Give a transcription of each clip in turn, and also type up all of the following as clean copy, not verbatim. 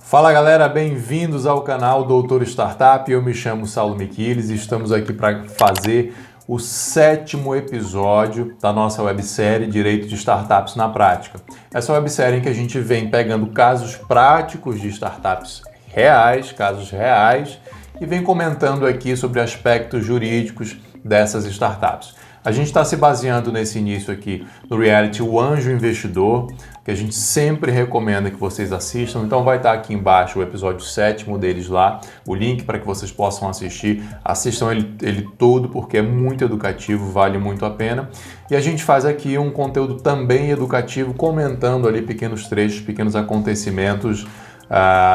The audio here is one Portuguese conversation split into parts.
Fala galera, bem-vindos ao canal Doutor Startup. Eu me chamo Saulo Miquiles e estamos aqui para fazer o 7º episódio da nossa websérie Direito de Startups na Prática. Essa websérie em que a gente vem pegando casos práticos de startups reais, casos reais, e vem comentando aqui sobre aspectos jurídicos dessas startups. A gente está se baseando nesse início aqui no reality O Anjo Investidor, que a gente sempre recomenda que vocês assistam. Então vai estar aqui embaixo o episódio 7º deles lá, o link para que vocês possam assistir. Assistam ele todo porque é muito educativo, vale muito a pena. E a gente faz aqui um conteúdo também educativo, comentando ali pequenos trechos, pequenos acontecimentos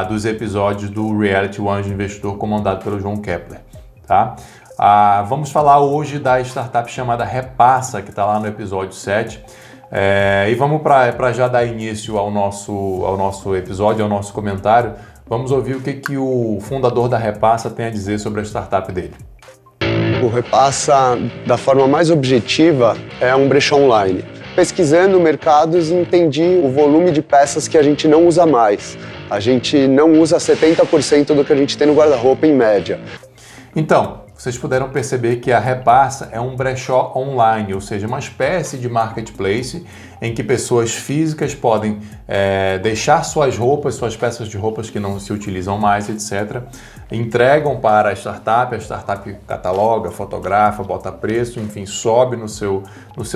dos episódios do reality O Anjo Investidor, comandado pelo João Kepler, tá? Vamos falar hoje da startup chamada Repassa, que está lá no episódio 7. E vamos para já dar início ao nosso episódio, ao nosso comentário. Vamos ouvir o que o fundador da Repassa tem a dizer sobre a startup dele. O Repassa, da forma mais objetiva, é um brechó online. Pesquisando mercados, entendi o volume de peças que a gente não usa mais. A gente não usa 70% do que a gente tem no guarda-roupa em média. Então, vocês puderam perceber que a Repassa é um brechó online, ou seja, uma espécie de marketplace em que pessoas físicas podem deixar suas roupas, suas peças de roupas que não se utilizam mais, etc. Entregam para a startup cataloga, fotografa, bota preço, enfim, sobe no seu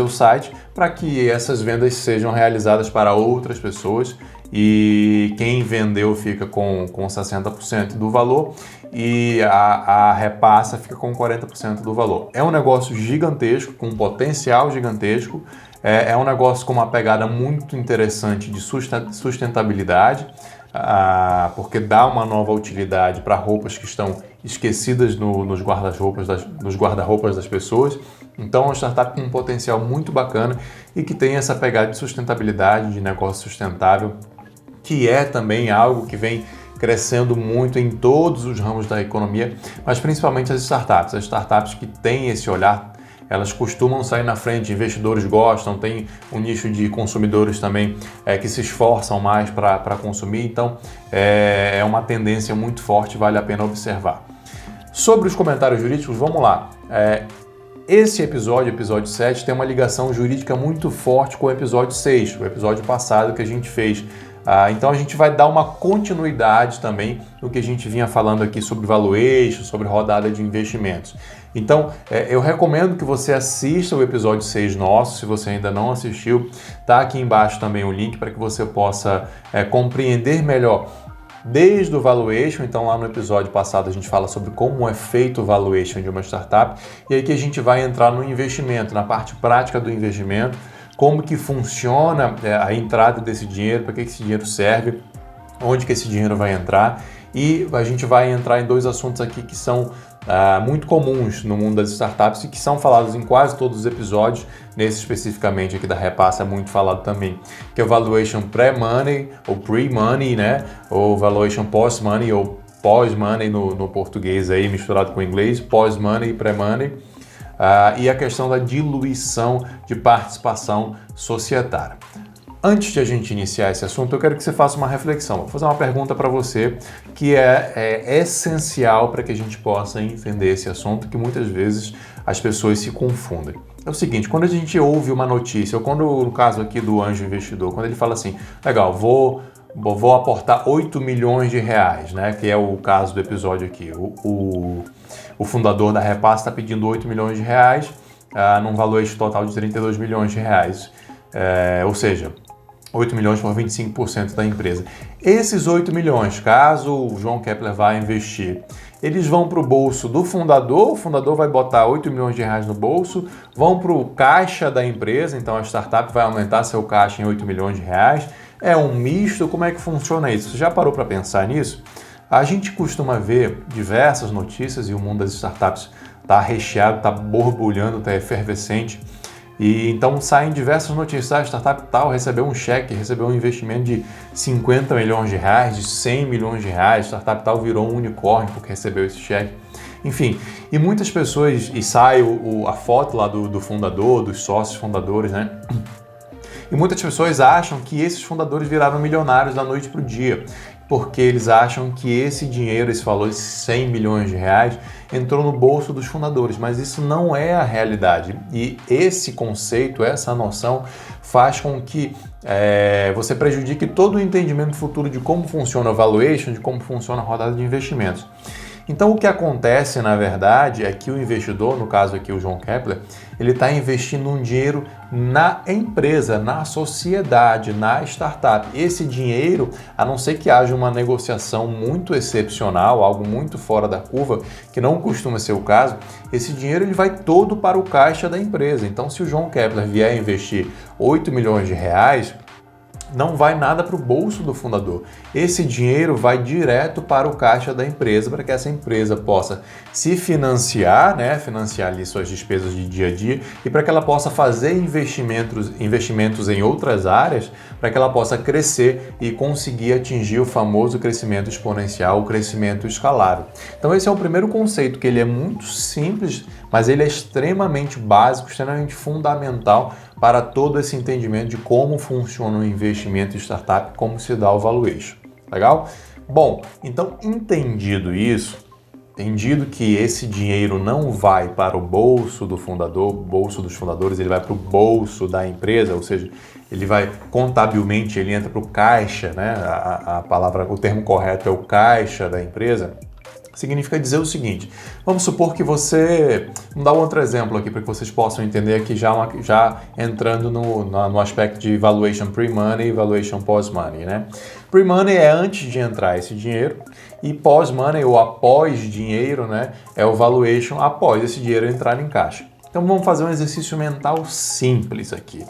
site para que essas vendas sejam realizadas para outras pessoas e quem vendeu fica com 60% do valor e a Repassa fica com 40% do valor. É um negócio gigantesco, com um potencial gigantesco, é um negócio com uma pegada muito interessante de sustentabilidade, porque dá uma nova utilidade para roupas que estão esquecidas nos guarda-roupas das pessoas. Então é uma startup com um potencial muito bacana e que tem essa pegada de sustentabilidade, de negócio sustentável, que é também algo que vem crescendo muito em todos os ramos da economia, mas principalmente as startups. As startups que têm esse olhar, elas costumam sair na frente, investidores gostam, tem um nicho de consumidores também que se esforçam mais para consumir, então é uma tendência muito forte, vale a pena observar. Sobre os comentários jurídicos, vamos lá. Esse episódio 7, tem uma ligação jurídica muito forte com o episódio 6, o episódio passado que a gente fez. Então a gente vai dar uma continuidade também no que a gente vinha falando aqui sobre valuation, sobre rodada de investimentos. Então eu recomendo que você assista o episódio 6 nosso, se você ainda não assistiu, tá aqui embaixo também o link para que você possa compreender melhor desde o valuation. Então lá no episódio passado a gente fala sobre como é feito o valuation de uma startup e aí que a gente vai entrar no investimento, na parte prática do investimento, como que funciona a entrada desse dinheiro, para que esse dinheiro serve, onde que esse dinheiro vai entrar, e a gente vai entrar em dois assuntos aqui que são muito comuns no mundo das startups e que são falados em quase todos os episódios, nesse especificamente aqui da Repassa é muito falado também, que é o valuation pré-money ou pre-money, né? Ou valuation post-money ou pós-money no português aí misturado com o inglês, pós-money e pré-money. E a questão da diluição de participação societária. Antes de a gente iniciar esse assunto, eu quero que você faça uma reflexão. Vou fazer uma pergunta para você que é essencial para que a gente possa entender esse assunto, que muitas vezes as pessoas se confundem. É o seguinte, quando a gente ouve uma notícia, ou quando no caso aqui do Anjo Investidor, quando ele fala assim, legal, vou aportar 8 milhões de reais, né? Que é o caso do episódio aqui. O fundador da Repassa está pedindo 8 milhões de reais num valuation total de 32 milhões de reais. Ou seja, 8 milhões por 25% da empresa. Esses 8 milhões, caso o João Kepler vá investir, eles vão para o bolso do fundador, o fundador vai botar 8 milhões de reais no bolso, vão para o caixa da empresa, então a startup vai aumentar seu caixa em 8 milhões de reais. É um misto, como é que funciona isso? Você já parou para pensar nisso? A gente costuma ver diversas notícias e o mundo das startups está recheado, está borbulhando, está efervescente. E então saem diversas notícias. A startup tal recebeu um cheque, recebeu um investimento de 50 milhões de reais, de 100 milhões de reais. A startup tal virou um unicórnio porque recebeu esse cheque. Enfim, e muitas pessoas, e sai a foto lá do fundador, dos sócios fundadores, né? E muitas pessoas acham que esses fundadores viraram milionários da noite para o dia, porque eles acham que esse dinheiro, esse valor de 100 milhões de reais, entrou no bolso dos fundadores, mas isso não é a realidade. E esse conceito, essa noção, faz com que você prejudique todo o entendimento futuro de como funciona o valuation, de como funciona a rodada de investimentos. Então o que acontece, na verdade, é que o investidor, no caso aqui o João Kepler, ele está investindo um dinheiro na empresa, na sociedade, na startup. Esse dinheiro, a não ser que haja uma negociação muito excepcional, algo muito fora da curva, que não costuma ser o caso, esse dinheiro ele vai todo para o caixa da empresa. Então se o João Kepler vier investir 8 milhões de reais, não vai nada para o bolso do fundador. Esse dinheiro vai direto para o caixa da empresa, para que essa empresa possa se financiar, financiar ali suas despesas de dia a dia, e para que ela possa fazer investimentos em outras áreas, para que ela possa crescer e conseguir atingir o famoso crescimento exponencial, o crescimento escalável. Então esse é o primeiro conceito, que ele é muito simples, mas ele é extremamente básico, extremamente fundamental para todo esse entendimento de como funciona o investimento em startup, como se dá o valuation. Legal? Bom, então entendido isso, entendido que esse dinheiro não vai para o bolso do fundador, bolso dos fundadores, ele vai para o bolso da empresa, ou seja, ele vai contabilmente, ele entra para o caixa, o termo correto é o caixa da empresa. Significa dizer o seguinte, vamos supor que você, vamos dar um outro exemplo aqui para que vocês possam entender aqui já entrando no aspecto de valuation pre-money e valuation post-money, Pre-money é antes de entrar esse dinheiro e post-money ou após dinheiro, é o valuation após esse dinheiro entrar em caixa. Então vamos fazer um exercício mental simples aqui.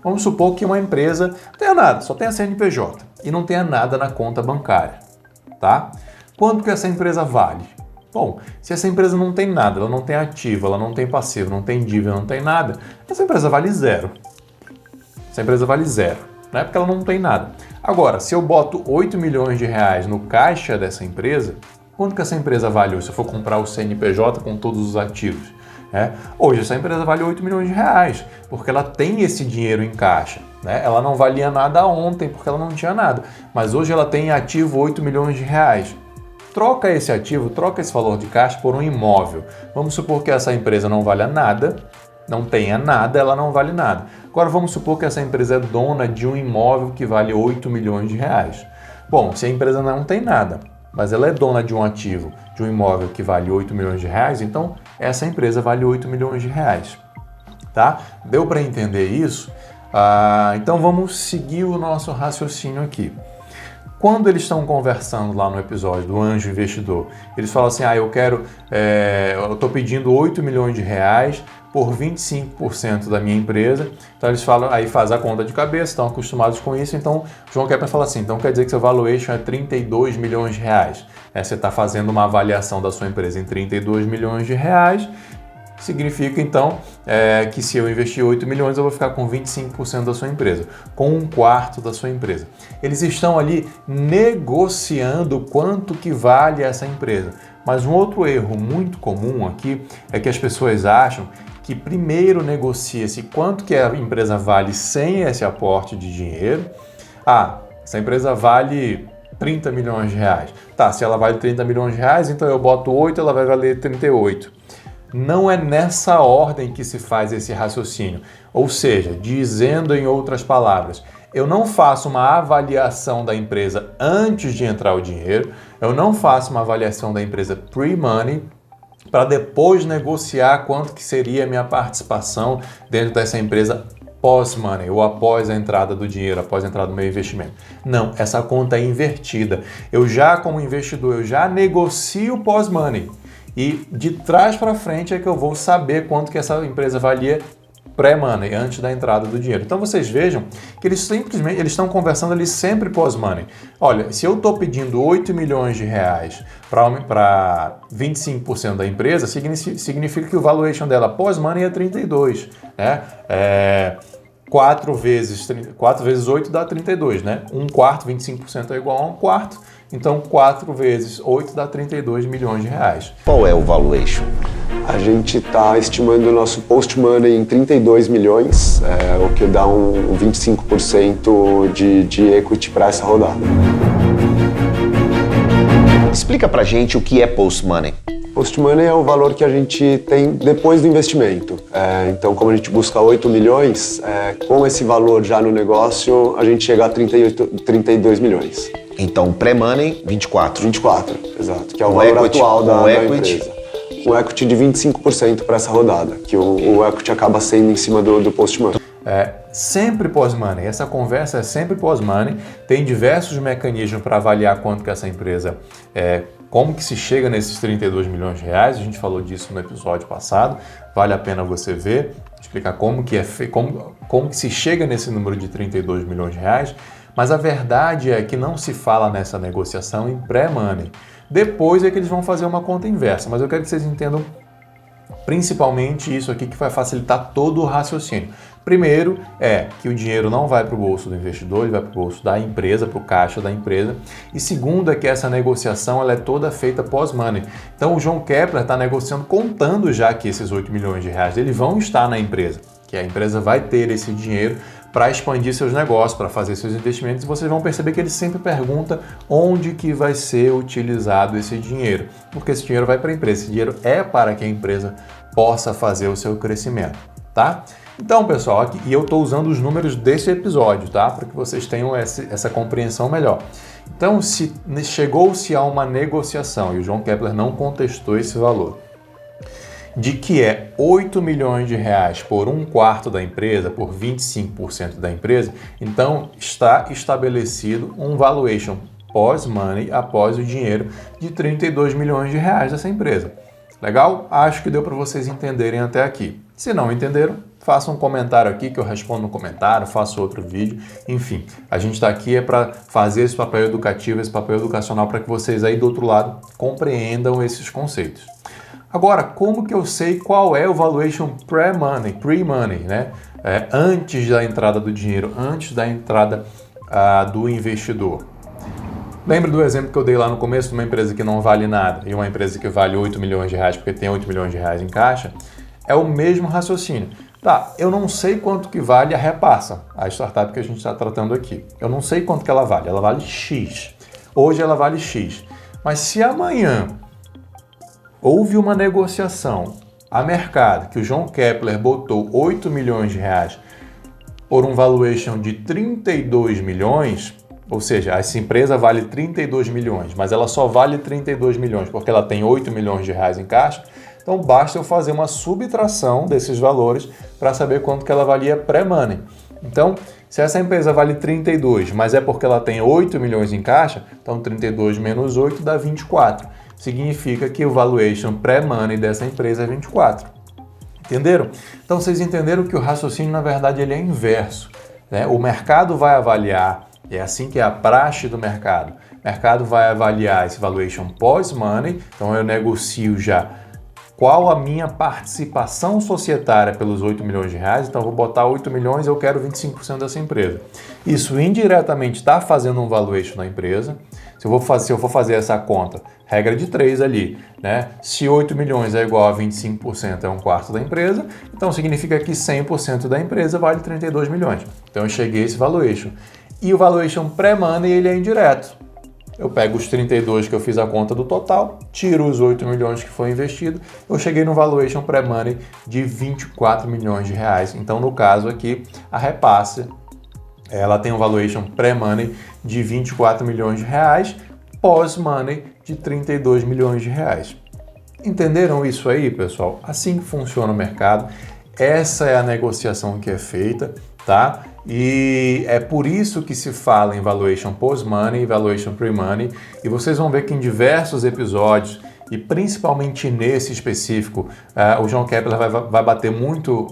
Vamos supor que uma empresa não tenha nada, só tenha CNPJ e não tenha nada na conta bancária, tá? Quanto que essa empresa vale? Bom, se essa empresa não tem nada, ela não tem ativo, ela não tem passivo, não tem dívida, não tem nada, essa empresa vale zero. Essa empresa vale zero, porque ela não tem nada. Agora, se eu boto 8 milhões de reais no caixa dessa empresa, quanto que essa empresa vale hoje? Se eu for comprar o CNPJ com todos os ativos? Hoje essa empresa vale 8 milhões de reais, porque ela tem esse dinheiro em caixa. Ela não valia nada ontem, porque ela não tinha nada, mas hoje ela tem ativo 8 milhões de reais. Troca esse ativo, troca esse valor de caixa por um imóvel. Vamos supor que essa empresa não valha nada, não tenha nada, ela não vale nada. Agora vamos supor que essa empresa é dona de um imóvel que vale 8 milhões de reais. Bom, se a empresa não tem nada, mas ela é dona de um ativo, de um imóvel que vale 8 milhões de reais, então essa empresa vale 8 milhões de reais. Tá? Deu para entender isso? Então vamos seguir o nosso raciocínio aqui. Quando eles estão conversando lá no episódio do Anjo Investidor, eles falam assim, eu estou pedindo 8 milhões de reais por 25% da minha empresa. Então eles falam, aí faz a conta de cabeça, estão acostumados com isso, então o João Kepler fala assim, então quer dizer que seu valuation é 32 milhões de reais. Você está fazendo uma avaliação da sua empresa em 32 milhões de reais, significa então que se eu investir 8 milhões, eu vou ficar com 25% da sua empresa, com 1/4 da sua empresa. Eles estão ali negociando quanto que vale essa empresa. Mas um outro erro muito comum aqui é que as pessoas acham que primeiro negocia-se quanto que a empresa vale sem esse aporte de dinheiro. Essa empresa vale 30 milhões de reais. Tá, se ela vale 30 milhões de reais, então eu boto 8, ela vai valer 38. Não é nessa ordem que se faz esse raciocínio. Ou seja, dizendo em outras palavras, eu não faço uma avaliação da empresa antes de entrar o dinheiro, eu não faço uma avaliação da empresa pre-money para depois negociar quanto que seria a minha participação dentro dessa empresa pós-money ou após a entrada do dinheiro, após a entrada do meu investimento. Não, essa conta é invertida. Como investidor, eu já negocio pós-money. E de trás para frente é que eu vou saber quanto que essa empresa valia pré-money, antes da entrada do dinheiro. Então vocês vejam que eles estão conversando ali sempre pós-money. Olha, se eu estou pedindo 8 milhões de reais para 25% da empresa, significa que o valuation dela pós-money é 32, 4 vezes 8 dá 32, 1/4, 25% é igual a 1/4. Então, 4 vezes 8 dá 32 milhões de reais. Qual é o valuation? A gente está estimando o nosso post-money em 32 milhões, o que dá um 25% de equity para essa rodada. Explica pra gente o que é post-money. Post-money é o valor que a gente tem depois do investimento. Então, como a gente busca 8 milhões, com esse valor já no negócio, a gente chega a 32 milhões. Então, pré-money, 24. 24, exato, que é o valor equity, atual da equity. empresa. Um equity de 25% para essa rodada, que o equity acaba sendo em cima do post-money. Sempre pós-money. Essa conversa é sempre pós-money. Tem diversos mecanismos para avaliar quanto que essa empresa como que se chega nesses 32 milhões de reais. A gente falou disso no episódio passado. Vale a pena você ver, explicar como que como que se chega nesse número de 32 milhões de reais. Mas a verdade é que não se fala nessa negociação em pré-money. Depois é que eles vão fazer uma conta inversa. Mas eu quero que vocês entendam principalmente isso aqui que vai facilitar todo o raciocínio. Primeiro é que o dinheiro não vai para o bolso do investidor, ele vai para o bolso da empresa, para o caixa da empresa. E segundo é que essa negociação ela é toda feita pós-money. Então o João Kepler está negociando contando já que esses 8 milhões de reais dele vão estar na empresa, que a empresa vai ter esse dinheiro para expandir seus negócios, para fazer seus investimentos, e vocês vão perceber que ele sempre pergunta onde que vai ser utilizado esse dinheiro, porque esse dinheiro vai para a empresa, esse dinheiro é para que a empresa possa fazer o seu crescimento, tá? Então, pessoal, aqui, e eu estou usando os números desse episódio, tá? Para que vocês tenham essa compreensão melhor. Então, se chegou-se a uma negociação, e o João Kepler não contestou esse valor, de que é 8 milhões de reais por 1/4 da empresa, por 25% da empresa, então está estabelecido um valuation pós-money, após o dinheiro, de 32 milhões de reais dessa empresa. Legal? Acho que deu para vocês entenderem até aqui. Se não entenderam, faça um comentário aqui que eu respondo no comentário, faço outro vídeo. Enfim, a gente está aqui para fazer esse papel educativo, esse papel educacional para que vocês aí do outro lado compreendam esses conceitos. Agora, como que eu sei qual é o valuation pre-money, né? Antes da entrada do dinheiro, antes da entrada do investidor? Lembra do exemplo que eu dei lá no começo de uma empresa que não vale nada e uma empresa que vale 8 milhões de reais porque tem 8 milhões de reais em caixa? É o mesmo raciocínio. Tá, eu não sei quanto que vale a Repassa, a startup que a gente está tratando aqui. Eu não sei quanto que ela vale X. Hoje ela vale X. Mas se amanhã houve uma negociação a mercado que o João Kepler botou 8 milhões de reais por um valuation de 32 milhões, ou seja, essa empresa vale 32 milhões, mas ela só vale 32 milhões porque ela tem 8 milhões de reais em caixa, então basta eu fazer uma subtração desses valores para saber quanto que ela valia pré-money. Então, se essa empresa vale 32, mas é porque ela tem 8 milhões em caixa, então 32 menos 8 dá 24. Significa que o valuation pré-money dessa empresa é 24. Entenderam? Então vocês entenderam que o raciocínio, na verdade, ele é inverso, né? O mercado vai avaliar, é assim que é a praxe do mercado. O mercado vai avaliar esse valuation pós-money, então eu negocio já qual a minha participação societária pelos 8 milhões de reais, então eu vou botar 8 milhões e eu quero 25% dessa empresa. Isso indiretamente está fazendo um valuation na empresa. Se eu for fazer essa conta, regra de 3 ali, né? Se 8 milhões é igual a 25%, é 1/4 da empresa, então significa que 100% da empresa vale 32 milhões. Então eu cheguei a esse valuation. E o valuation pré-money, ele é indireto. Eu pego os 32 que eu fiz a conta do total, tiro os 8 milhões que foi investido, eu cheguei no valuation pré-money de 24 milhões de reais. Então, no caso aqui, a Repassa, ela tem um valuation pré-money de 24 milhões de reais, pós-money de 32 milhões de reais. Entenderam isso aí, pessoal? Assim que funciona o mercado, essa é a negociação que é feita, tá? E é por isso que se fala em valuation post-money e valuation pre-money, e vocês vão ver que em diversos episódios, e principalmente nesse específico, o João Kepler vai bater muito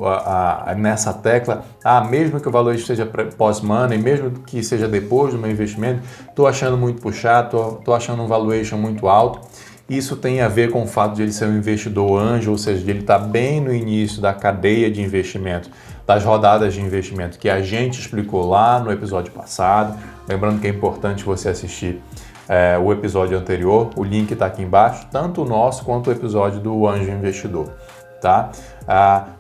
nessa tecla, mesmo que o valuation seja post-money, mesmo que seja depois do meu investimento, estou achando muito puxado, estou achando um valuation muito alto. Isso tem a ver com o fato de ele ser um investidor anjo, ou seja, de ele estar bem no início da cadeia de investimento, das rodadas de investimento que a gente explicou lá no episódio passado. Lembrando que é importante você assistir o episódio anterior, o link está aqui embaixo, tanto o nosso quanto o episódio do Anjo Investidor. Tá?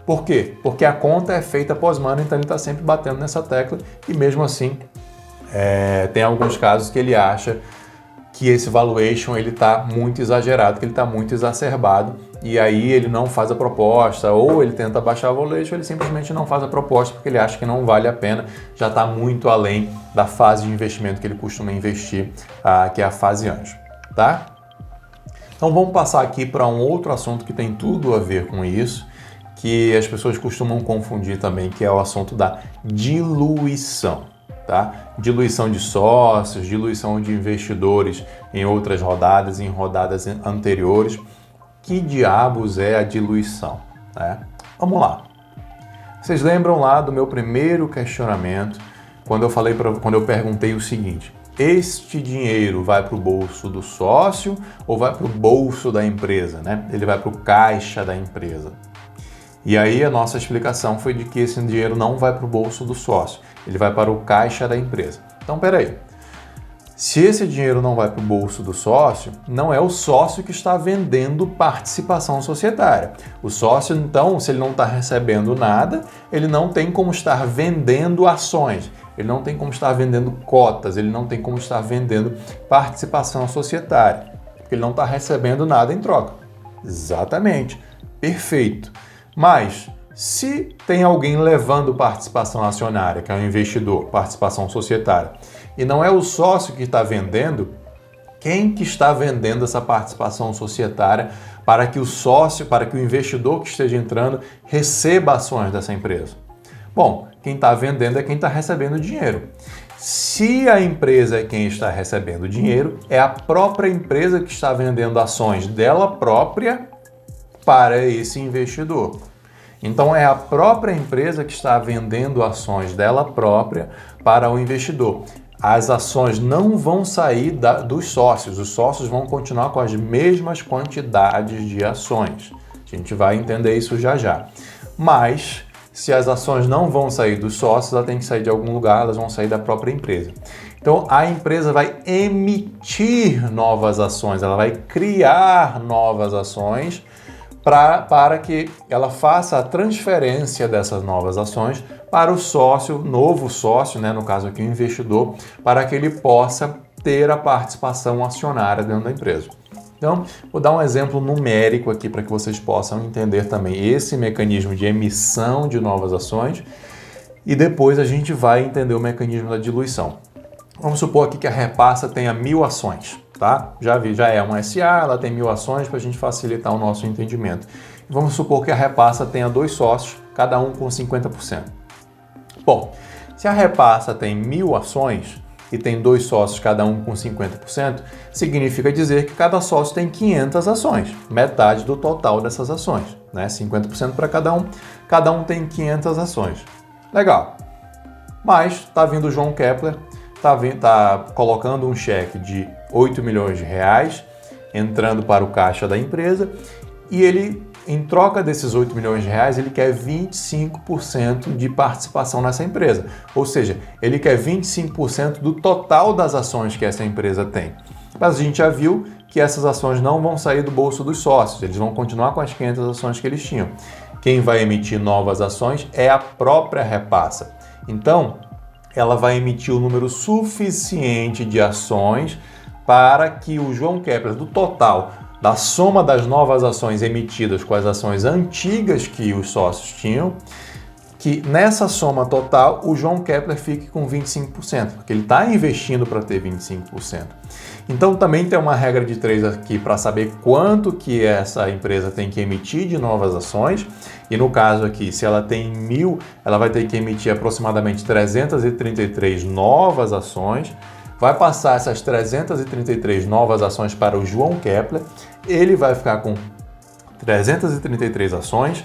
Por quê? Porque a conta é feita pós-money, então ele está sempre batendo nessa tecla e mesmo assim tem alguns casos que ele acha que esse valuation ele está muito exagerado, que ele está muito exacerbado e aí ele não faz a proposta ou ele tenta baixar o valuation, ele simplesmente não faz a proposta porque ele acha que não vale a pena, já está muito além da fase de investimento que ele costuma investir, que é a fase anjo. Tá? Então vamos passar aqui para um outro assunto que tem tudo a ver com isso, que as pessoas costumam confundir também, que é o assunto da diluição. Tá? Diluição de sócios, diluição de investidores em outras rodadas, em rodadas anteriores. Que diabos é a diluição? Vamos lá. Vocês lembram lá do meu primeiro questionamento, quando eu perguntei o seguinte: este dinheiro vai para o bolso do sócio ou vai para o bolso da empresa? Ele vai para o caixa da empresa. E aí a nossa explicação foi de que esse dinheiro não vai para o bolso do sócio, ele vai para o caixa da empresa. Então, peraí, se esse dinheiro não vai para o bolso do sócio, não é o sócio que está vendendo participação societária. O sócio, então, se ele não está recebendo nada, ele não tem como estar vendendo ações, ele não tem como estar vendendo cotas, ele não tem como estar vendendo participação societária, porque ele não está recebendo nada em troca. Exatamente, perfeito. Mas, se tem alguém levando participação acionária, que é um investidor, participação societária, e não é o sócio que está vendendo, quem que está vendendo essa participação societária para que o sócio, para que o investidor que esteja entrando receba ações dessa empresa? Bom, quem está vendendo é quem está recebendo dinheiro. Se a empresa é quem está recebendo dinheiro, é a própria empresa que está vendendo ações dela própria para esse investidor. Então é a própria empresa que está vendendo ações dela própria para o investidor. As ações não vão sair dos sócios, os sócios vão continuar com as mesmas quantidades de ações. A gente vai entender isso já já. Mas se as ações não vão sair dos sócios, elas têm que sair de algum lugar, elas vão sair da própria empresa. Então a empresa vai emitir novas ações, ela vai criar novas ações para que ela faça a transferência dessas novas ações para o sócio, novo sócio, no caso aqui o investidor, para que ele possa ter a participação acionária dentro da empresa. Então, vou dar um exemplo numérico aqui para que vocês possam entender também esse mecanismo de emissão de novas ações e depois a gente vai entender o mecanismo da diluição. Vamos supor aqui que a Repassa tenha 1000 ações. Tá? Já é uma SA, ela tem 1000 ações para a gente facilitar o nosso entendimento. Vamos supor que a Repassa tenha 2 sócios, cada um com 50%. Bom, se a Repassa tem 1000 ações e tem 2 sócios, cada um com 50%, significa dizer que cada sócio tem 500 ações, metade do total dessas ações, 50% para cada um tem 500 ações. Legal. Mas está vindo o João Kepler, está colocando um cheque de 8 milhões de reais, entrando para o caixa da empresa, e ele, em troca desses 8 milhões de reais, ele quer 25% de participação nessa empresa. Ou seja, ele quer 25% do total das ações que essa empresa tem. Mas a gente já viu que essas ações não vão sair do bolso dos sócios, eles vão continuar com as 500 ações que eles tinham. Quem vai emitir novas ações é a própria Repassa. Então, ela vai emitir o número suficiente de ações para que o João Kepler, do total, da soma das novas ações emitidas com as ações antigas que os sócios tinham, que nessa soma total o João Kepler fique com 25%, porque ele está investindo para ter 25%. Então também tem uma regra de 3 aqui para saber quanto que essa empresa tem que emitir de novas ações. E no caso aqui, se ela tem 1000, ela vai ter que emitir aproximadamente 333 novas ações. Vai passar essas 333 novas ações para o João Kepler. Ele vai ficar com 333 ações.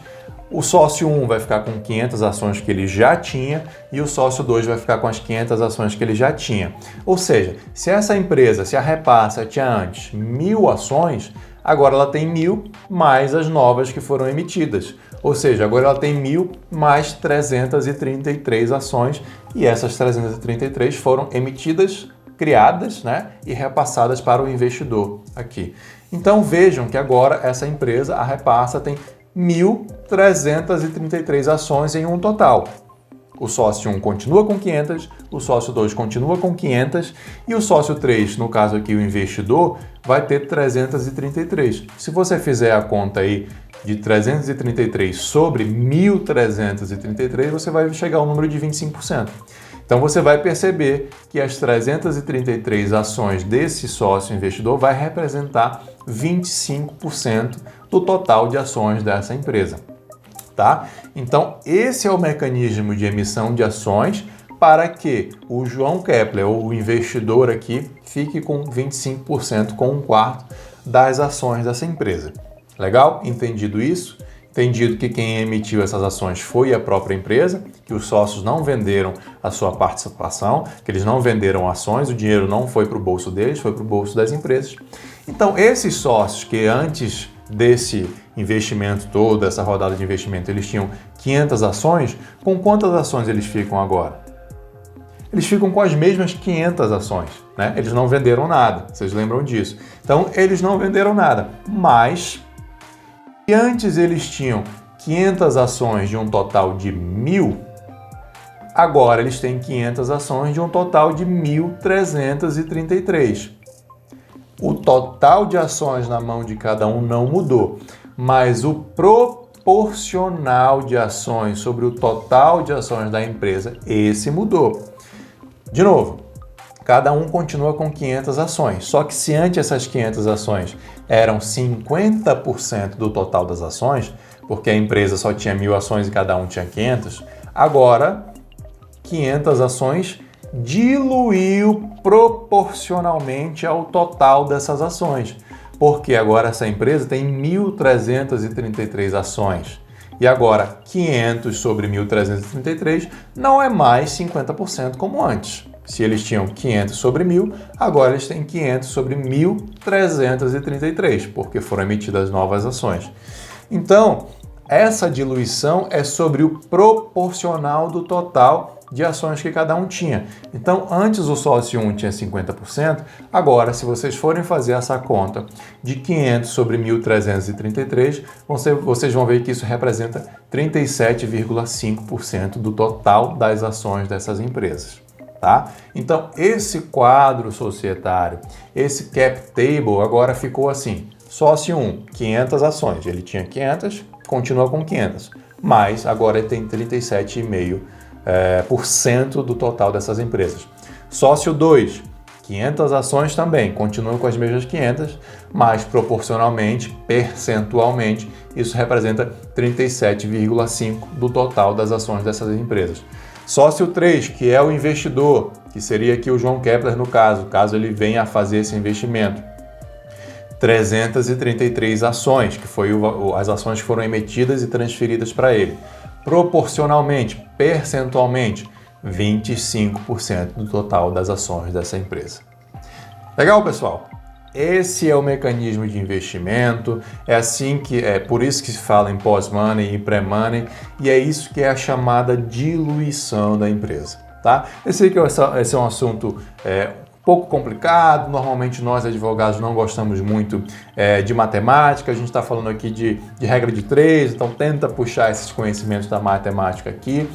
O sócio 1 vai ficar com 500 ações que ele já tinha e o sócio 2 vai ficar com as 500 ações que ele já tinha. Ou seja, se essa empresa, se a Repassa tinha antes 1000 ações, agora ela tem 1000 mais as novas que foram emitidas. Ou seja, agora ela tem 1000 mais 333 ações e essas 333 foram emitidas criadas, né, e repassadas para o investidor aqui. Então vejam que agora essa empresa, a Repassa, tem 1.333 ações em um total. O sócio 1 continua com 500, o sócio 2 continua com 500 e o sócio 3, no caso aqui o investidor, vai ter 333. Se você fizer a conta aí de 333 sobre 1.333, você vai chegar ao número de 25%. Então você vai perceber que as 333 ações desse sócio investidor vai representar 25% do total de ações dessa empresa. Tá? Então, esse é o mecanismo de emissão de ações para que o João Kepler, ou o investidor aqui, fique com 25%, com 1/4 das ações dessa empresa. Legal? Entendido isso? Entendido que quem emitiu essas ações foi a própria empresa, que os sócios não venderam a sua participação, que eles não venderam ações, o dinheiro não foi para o bolso deles, foi para o bolso das empresas. Então, esses sócios que antes desse investimento todo, essa rodada de investimento, eles tinham 500 ações, com quantas ações eles ficam agora? Eles ficam com as mesmas 500 ações, né? Eles não venderam nada, vocês lembram disso. Então, eles não venderam nada, mas se antes eles tinham 500 ações de um total de 1.000, agora eles têm 500 ações de um total de 1.333. O total de ações na mão de cada um não mudou, mas o proporcional de ações sobre o total de ações da empresa, esse mudou. De novo, cada um continua com 500 ações, só que se antes essas 500 ações eram 50% do total das ações, porque a empresa só tinha 1.000 ações e cada um tinha 500, agora 500 ações diluiu proporcionalmente ao total dessas ações, porque agora essa empresa tem 1.333 ações e agora 500 sobre 1.333 não é mais 50% como antes. Se eles tinham 500 sobre 1.000, agora eles têm 500 sobre 1.333, porque foram emitidas novas ações. Então, essa diluição é sobre o proporcional do total de ações que cada um tinha. Então, antes o sócio 1 tinha 50%, agora, se vocês forem fazer essa conta de 500 sobre 1.333, vocês vão ver que isso representa 37,5% do total das ações dessas empresas. Tá? Então, esse quadro societário, esse cap table agora ficou assim. Sócio 1, 500 ações. Ele tinha 500, continua com 500, mas agora ele tem 37,5% do total dessas empresas. Sócio 2, 500 ações também, continua com as mesmas 500, mas proporcionalmente, percentualmente, isso representa 37,5% do total das ações dessas empresas. Sócio 3, que é o investidor, que seria aqui o João Kepler no caso ele venha a fazer esse investimento. 333 ações, que foi as ações que foram emitidas e transferidas para ele. Proporcionalmente, percentualmente, 25% do total das ações dessa empresa. Legal, pessoal? Esse é o mecanismo de investimento, é por isso que se fala em post-money e pré-money, e é isso que é a chamada diluição da empresa, tá? Eu sei que esse é um assunto pouco complicado, normalmente nós advogados não gostamos muito de matemática, a gente está falando aqui de regra de 3, então tenta puxar esses conhecimentos da matemática aqui.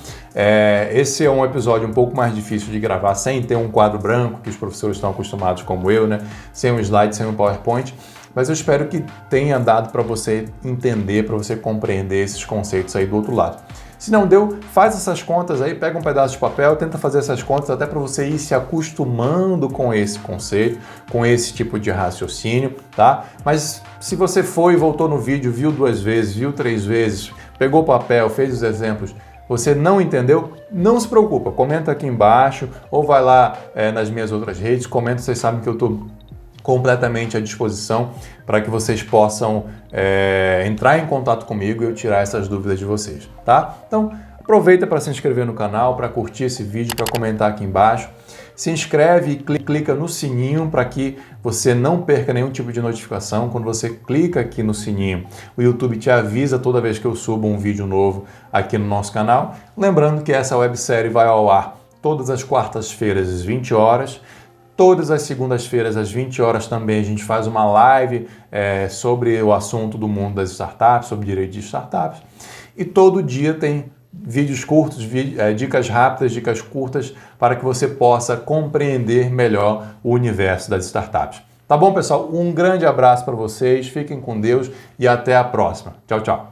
Esse é um episódio um pouco mais difícil de gravar sem ter um quadro branco, que os professores estão acostumados como eu, né? Sem um slide, sem um PowerPoint, mas eu espero que tenha dado para você entender, para você compreender esses conceitos aí do outro lado. Se não deu, faz essas contas aí, pega um pedaço de papel, tenta fazer essas contas até para você ir se acostumando com esse conceito, com esse tipo de raciocínio, tá? Mas se você foi e voltou no vídeo, viu 2 vezes, viu 3 vezes, pegou o papel, fez os exemplos, você não entendeu, não se preocupa, comenta aqui embaixo ou vai lá nas minhas outras redes, comenta, vocês sabem que eu estou completamente à disposição para que vocês possam entrar em contato comigo e eu tirar essas dúvidas de vocês, tá? Então, aproveita para se inscrever no canal, para curtir esse vídeo, para comentar aqui embaixo. Se inscreve e clica no sininho para que você não perca nenhum tipo de notificação. Quando você clica aqui no sininho, o YouTube te avisa toda vez que eu subo um vídeo novo aqui no nosso canal. Lembrando que essa websérie vai ao ar todas as quartas-feiras às 20 horas. Todas as segundas-feiras, às 20 horas também, a gente faz uma live sobre o assunto do mundo das startups, sobre direito de startups. E todo dia tem vídeos curtos, dicas rápidas, dicas curtas, para que você possa compreender melhor o universo das startups. Tá bom, pessoal? Um grande abraço para vocês, fiquem com Deus e até a próxima. Tchau, tchau.